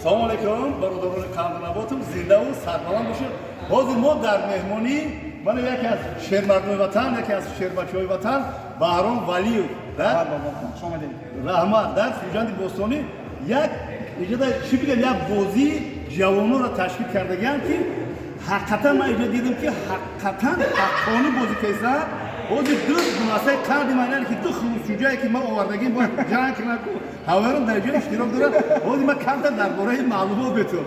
салом алейкум бародарони қаҳрамонатум зиндаву сарбаланд бошед. ҳозир мо дар меҳмонӣ мана яке аз шермардони ватан, яке аз шербачаҳои ватан Баҳром Валиев раҳмат дар Фурҷанди Бостонӣ як иҷода чӣ бигам як бозии ҷавононро ташкил кардагиам ки ҳақиқатан ман иҷо дидам ки ҳақиқатан ҳаққонӣ бозӣ кайса. ҳозир ду гунасаи қарди майнане ки ду хурусҷӯҷае ки ман овардагим бояд ҷанг наку ҳаварам дар ҷо иштирок дорад. ҳозир ман камтар дар бораи маълумот бетон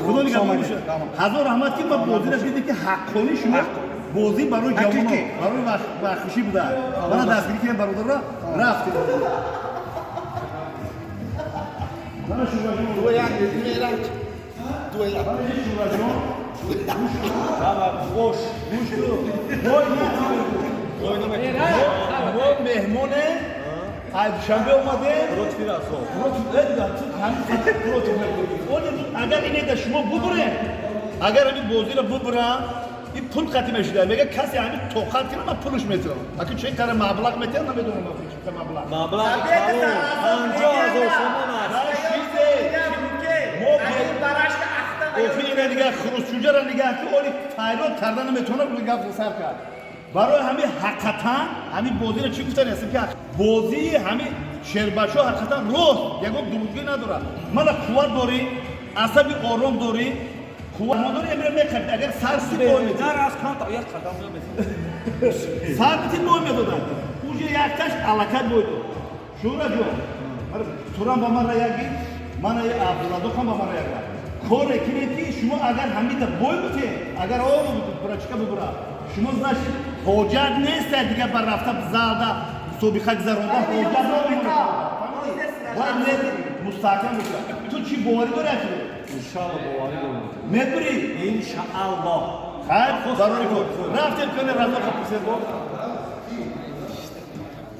худо нигаҳбон бошад. ҳазор раҳмат ки ман бозиро дидам ки ҳаққонӣ шумо бозӣ барои ҷавонон барои вахтхушӣ буда. мана дастгирӣ кардам бародарро рафтем. мана шӯраҷон خوش گوش کن وای ما مهمونه دوشنبه اومده لطفی راسو لطفی همین اگر اینه که شما ببره اگر همین بازی رو ببرم این پول ختم شده میگه کسی همین توقعات کنه من پولش میتونم اگه چه کار مبلغ میتونم نمیدونم چه مبلغ 50,000 تومان اوفی دیگه خروسچوجه را نگاه که اولی تایران کردن نمیتونه روی گفت سر کرد. برای همین حقیقتا همین بازی را چی گفتن هستیم که بازی همین شربچو حقیقتا روح یکم درودگی نداره. من قوت داری، عصبی آرام داری، قوت نداری امروز میکرد. اگر سر سیگار می‌دی. در از کانت آیات خدام نمی‌دی. سر بیتی نوع می‌دادن. اوجه یکتاش علاقه بود. شورا جو. توران با من رایگی، من ای عبدالله خان با من رایگی. کوره کلیدی شما اگر همیشه بول بوده اگر آب بود برای چیکار ببره شما زاشید حجت نیست دیگه بر رفته زاده صبح خاک زرونده حجت نمیشه باید مستحکم بشه تو چی باوری داری اخیره انشالله باوری دارم میبری انشالله خیر ضروری کن رفتیم کنه رضا خپسه بود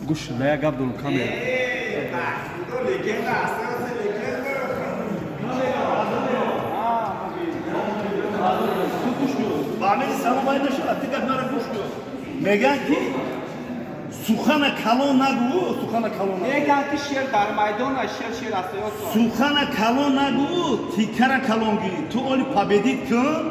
گوش لیا گاب دون کامل فهمیدی سلام باید نشد دیگر نره گوش کن میگن که سخن کلان نگو سخن کلان نگو میگن که شیر در میدان شیر است سخن کلان نگو تیکر کلان گیری تو اولی پابدید کن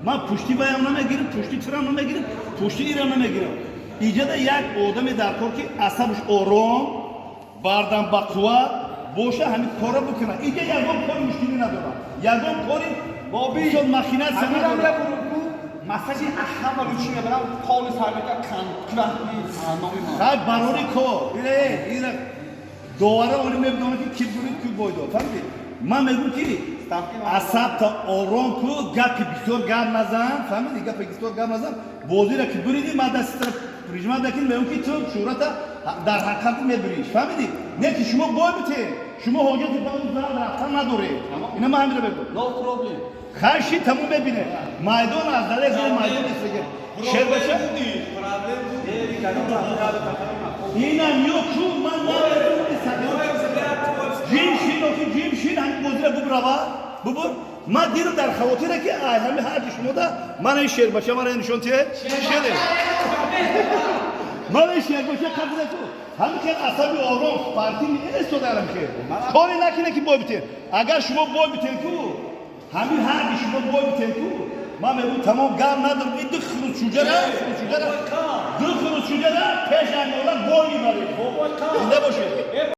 من پشتی بایم نمیگیرم پشتی ترام نمیگیرم پشتی ایران نمیگیرم ایجاد یک آدمی در کار که عصبش آرام بردن با قوت باشه همین کارا بکنه اینجا یگان کار مشکلی نداره یگان کاری بابی شد ماشینه سنا مساجی احمد رو چی میبرم کال سرمایه کان نامی ما خب برای کو اینه دوباره اون میبینم که کی بودی کی باید فهمیدی من میگم که عصب تا آرام کو گپ بسیار گرم نزن فهمیدی گپ بسیار گرم نزن بازی را که بریدی من دست طرف پریزما دکین میگم که تو شورتا در حقیقت میبریش فهمیدی نه که شما باید بته شما حاجتی به اون زن رفتن نداره اینا من همین رو بگم نو پروبلم خرشی تموم ببینه میدان از دل زیر میدان است دیگه شهر بشه اینم یو کو من جیم شین هم بودی رو ببر ما دیرم در خواطره که همه هر چی شما ده من این شهر بشه من نشون تیه شده من این شهر بشه قبول تو همین که عصبی آرام پارتی نیست تو دارم که کاری نکنه که بای بته اگر شما بای بته کو همین هر چی شما بای بته کو ما میگم تمام گام ندارم این دو خروسچوجه را پیش انگولان بای میبریم اینده باشه